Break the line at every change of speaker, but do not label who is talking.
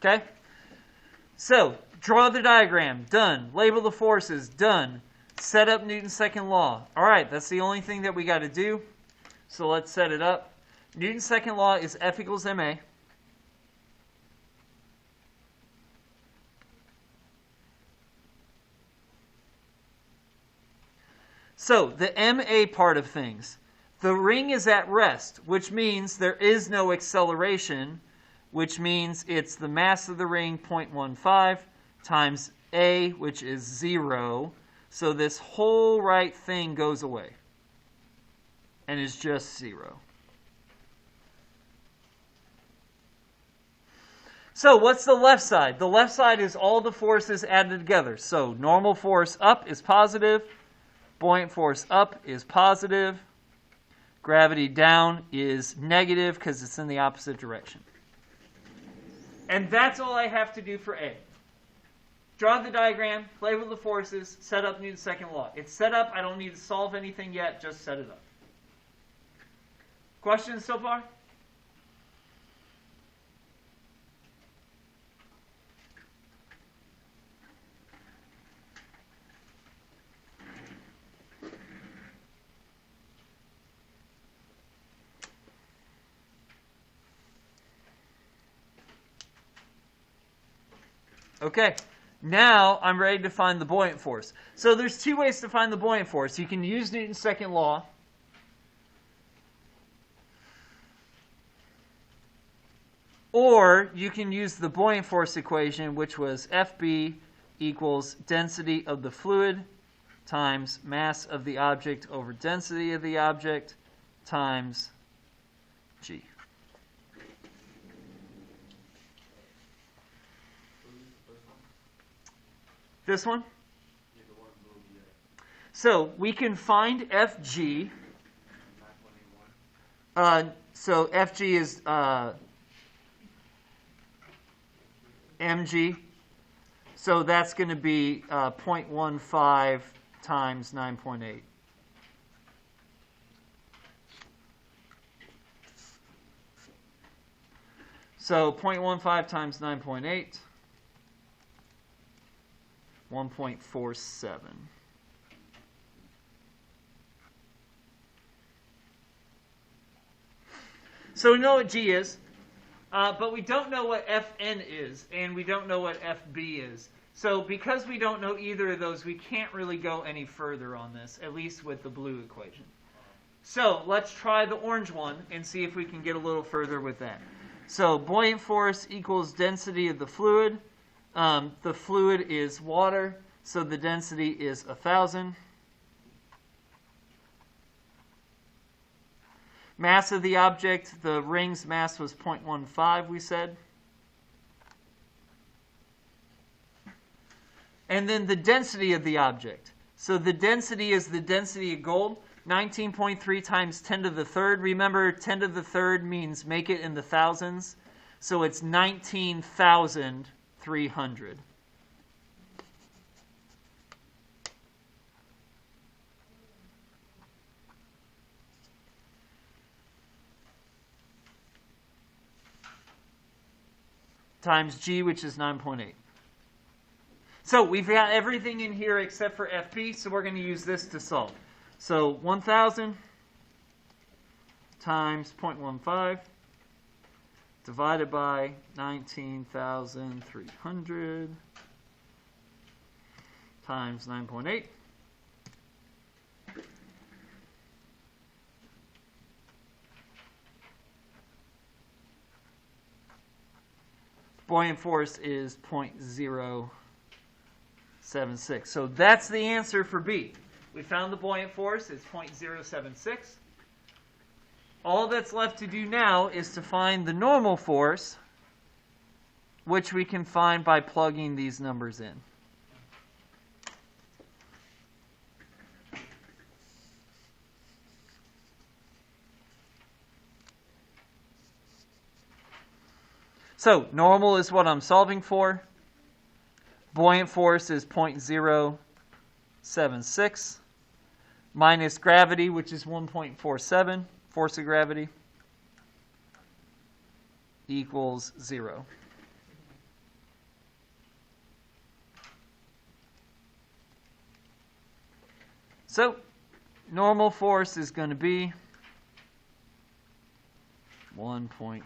Okay? So, draw the diagram. Done. Label the forces. Done. Set up Newton's second law. All right, that's the only thing that we got to do. So let's set it up. Newton's second law is F equals ma. So, the ma part of things. The ring is at rest, which means there is no acceleration, which means it's the mass of the ring, 0.15, times a, which is 0. So this whole right thing goes away and is just 0. So what's the left side? The left side is all the forces added together. So normal force up is positive. Buoyant force up is positive. Gravity down is negative because it's in the opposite direction. And that's all I have to do for A. Draw the diagram, label the forces, set up Newton's second law. It's set up. I don't need to solve anything yet. Just set it up. Questions so far? Okay, now I'm ready to find the buoyant force. So there's two ways to find the buoyant force. You can use Newton's second law, or you can use the buoyant force equation, which was FB equals density of the fluid times mass of the object over density of the object times G. This one? So we can find FG. So FG is mg. So that's going to be 0.15 times 9.8. So 0.15 times 9.8. 1.47. So we know what G is, but we don't know what Fn is, and we don't know what Fb is. So because we don't know either of those, we can't really go any further on this, at least with the blue equation. So let's try the orange one and see if we can get a little further with that. So buoyant force equals density of the fluid. The fluid is water, so the density is 1,000. Mass of the object, the ring's mass was 0.15, we said. And then the density of the object. So the density is the density of gold, 19.3 times 10 to the third. Remember, 10 to the third means make it in the thousands. So it's 19,300. Times G, which is 9.8. So we've got everything in here except for FB, so we're going to use this to solve. So 1,000 times 0.15 divided by 19,300 times 9.8. Buoyant force is 0.076. So that's the answer for B. We found the buoyant force. It's 0.076. All that's left to do now is to find the normal force, which we can find by plugging these numbers in. So normal is what I'm solving for. Buoyant force is 0.076 minus gravity, which is 1.47, force of gravity, equals 0. So normal force is going to be 1.39.